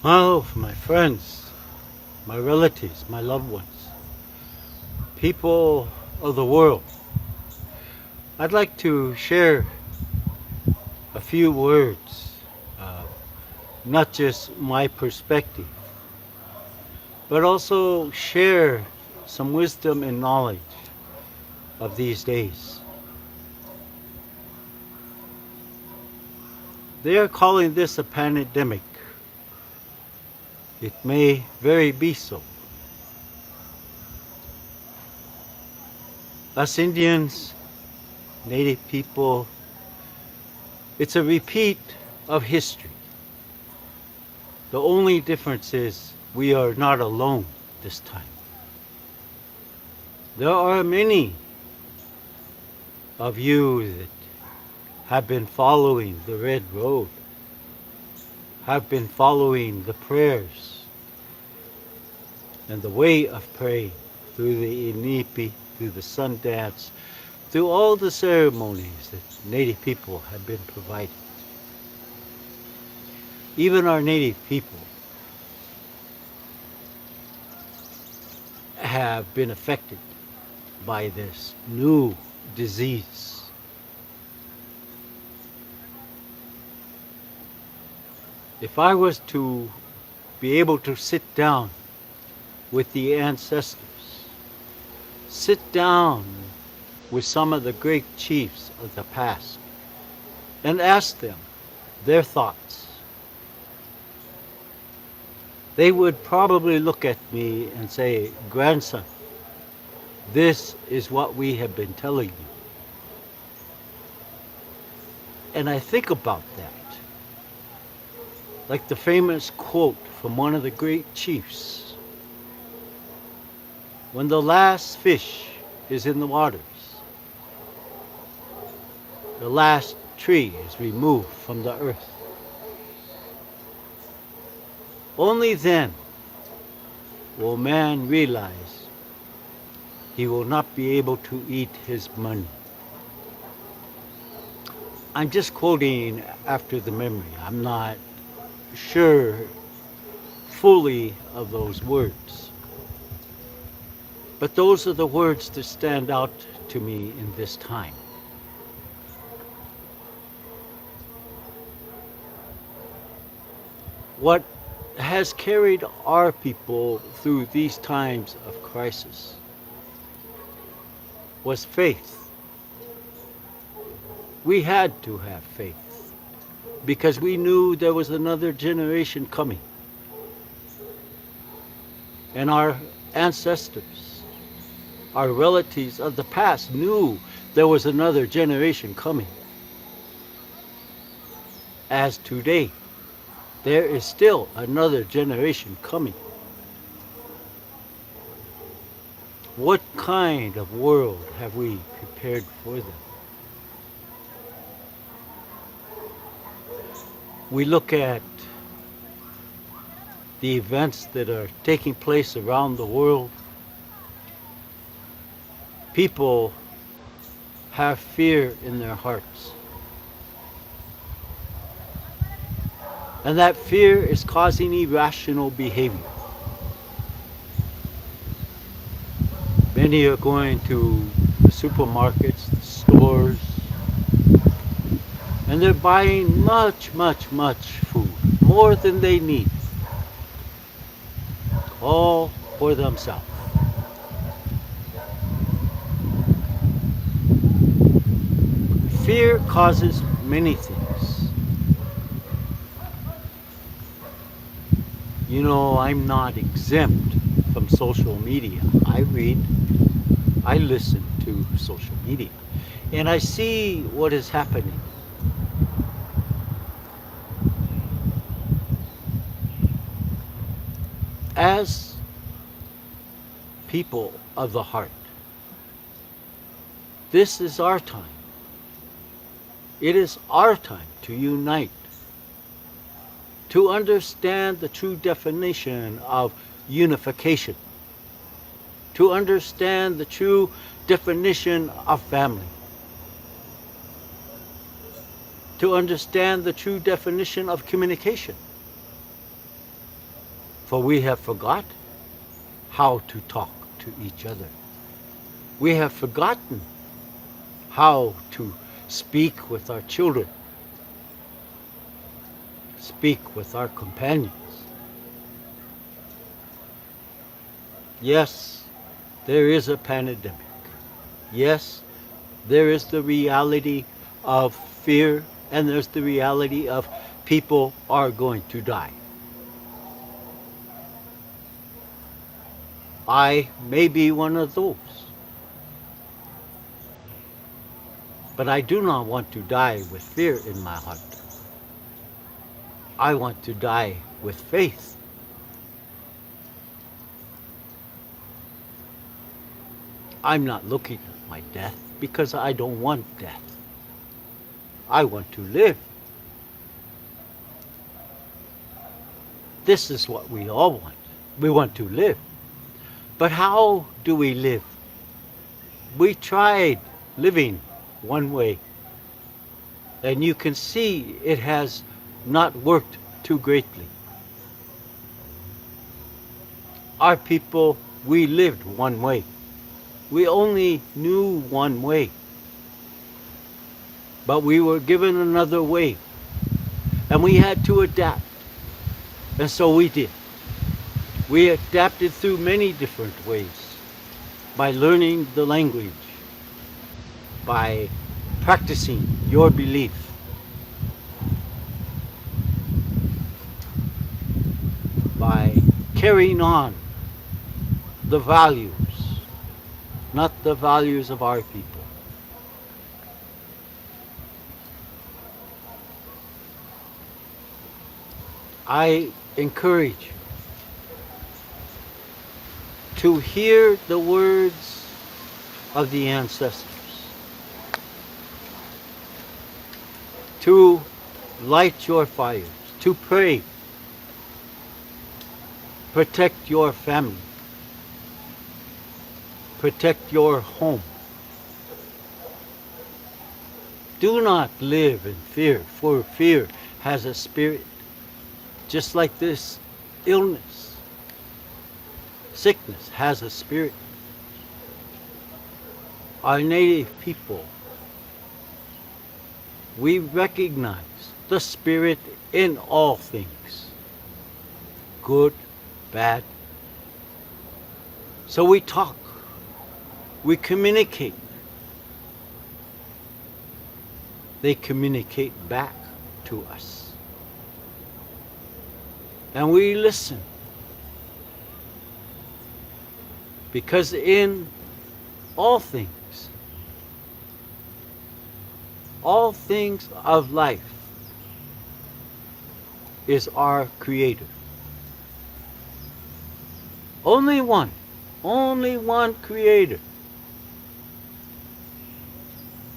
Oh, my friends, my relatives, my loved ones, people of the world, I'd like to share a few words, not just my perspective, but also share some wisdom and knowledge of these days. They are calling this a pandemic. It may very be so. Us Indians, Native people, it's a repeat of history. The only difference is we are not alone this time. There are many of you that have been following the Red Road, have been following the prayers and the way of praying through the inipi, through the sun dance, through all the ceremonies that Native people have been provided. Even our Native people have been affected by this new disease. If I was to be able to sit down with the ancestors, sit down with some of the great chiefs of the past, and ask them their thoughts, they would probably look at me and say, "Grandson, this is what we have been telling you." And I think about that. Like the famous quote from one of the great chiefs, when the last fish is in the waters, the last tree is removed from the earth. Only then will man realize he will not be able to eat his money. I'm just quoting after the memory. I'm not sure fully of those words. But those are the words that stand out to me in this time. What has carried our people through these times of crisis was faith. We had to have faith, because we knew there was another generation coming. And our ancestors, our relatives of the past knew there was another generation coming. As today, there is still another generation coming. What kind of world have we prepared for them? We look at the events that are taking place around the world. People have fear in their hearts. And that fear is causing irrational behavior. Many are going to the supermarkets, the stores, and they're buying much food, more than they need, all for themselves. Fear causes many things. You know, I'm not exempt from social media. I read, I listen to social media, and I see what is happening. As people of the heart, this is our time. It is our time to unite, to understand the true definition of unification, to understand the true definition of family, to understand the true definition of communication. For we have forgot how to talk to each other. We have forgotten how to speak with our children, speak with our companions. Yes, there is a pandemic. Yes, there is the reality of fear, and there's the reality of people are going to die. I may be one of those. But I do not want to die with fear in my heart. I want to die with faith. I'm not looking at my death because I don't want death. I want to live. This is what we all want. We want to live. But how do we live? We tried living one way, and you can see it has not worked too greatly. Our people, we lived one way. We only knew one way. But we were given another way, and we had to adapt. And so we did. We adapted through many different ways, by learning the language, by practicing your belief, by carrying on the values, not the values of our people. I encourage you to hear the words of the ancestors, to light your fires, to pray, protect your family, protect your home. Do not live in fear, for fear has a spirit, just like this illness. Sickness has a spirit. Our native people, we recognize the spirit in all things, good, bad. So we talk, we communicate. They communicate back to us. And we listen. Because in all things of life is our Creator. Only one Creator.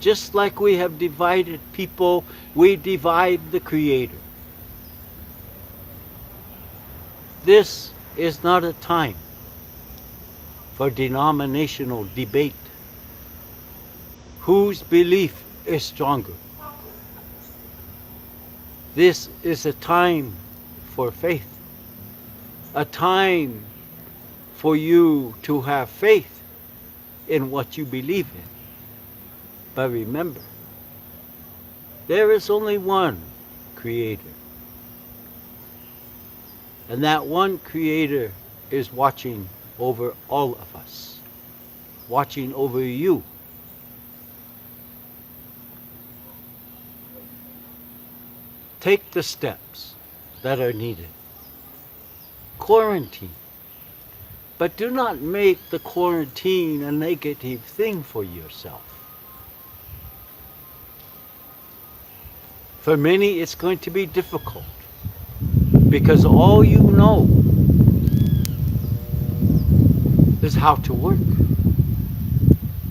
Just like we have divided people, we divide the Creator. This is not a time for denominational debate. Whose belief is stronger? This is a time for faith. A time for you to have faith in what you believe in. But remember, there is only one Creator. And that one Creator is watching over all of us, watching over you. Take the steps that are needed. Quarantine. But do not make the quarantine a negative thing for yourself. For many, it's going to be difficult because all you know is how to work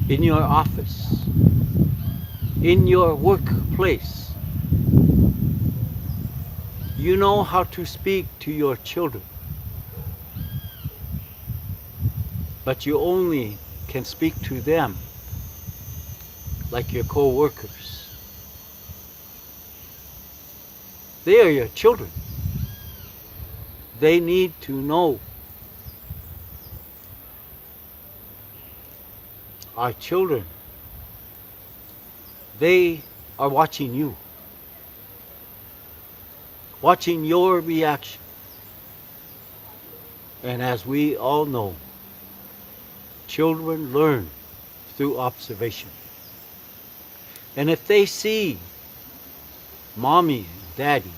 in your office, in your workplace. You know how to speak to your children, but you only can speak to them like your co-workers. They are your children. They need to know. Our children, they are watching you, watching your reaction. And as we all know, children learn through observation. And if they see mommy and daddy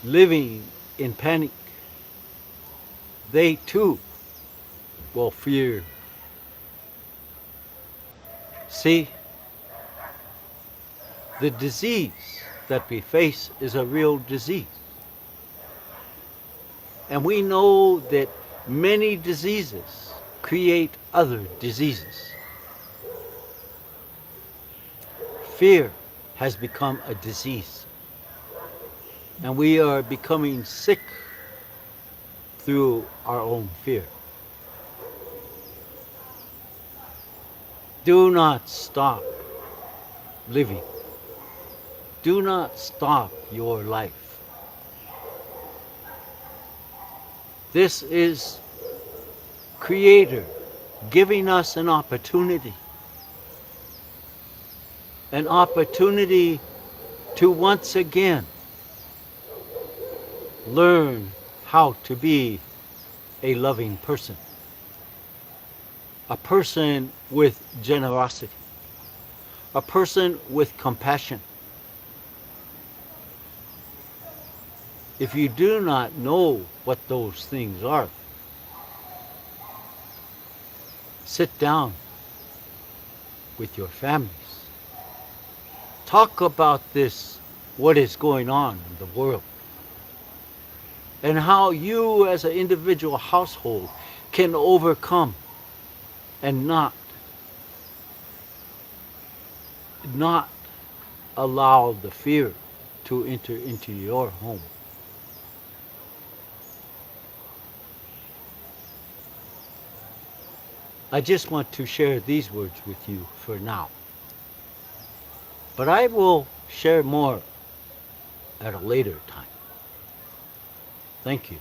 living in panic, they too will fear. See, the disease that we face is a real disease. And we know that many diseases create other diseases. Fear has become a disease. And we are becoming sick through our own fear. Do not stop living. Do not stop your life. This is Creator giving us an opportunity to once again learn how to be a loving person, a person with generosity, a person with compassion. If you do not know what those things are, sit down with your families. Talk about this, what is going on in the world, and how you as an individual household can overcome and not allow the fear to enter into your home. I just want to share these words with you for now. But I will share more at a later time. Thank you.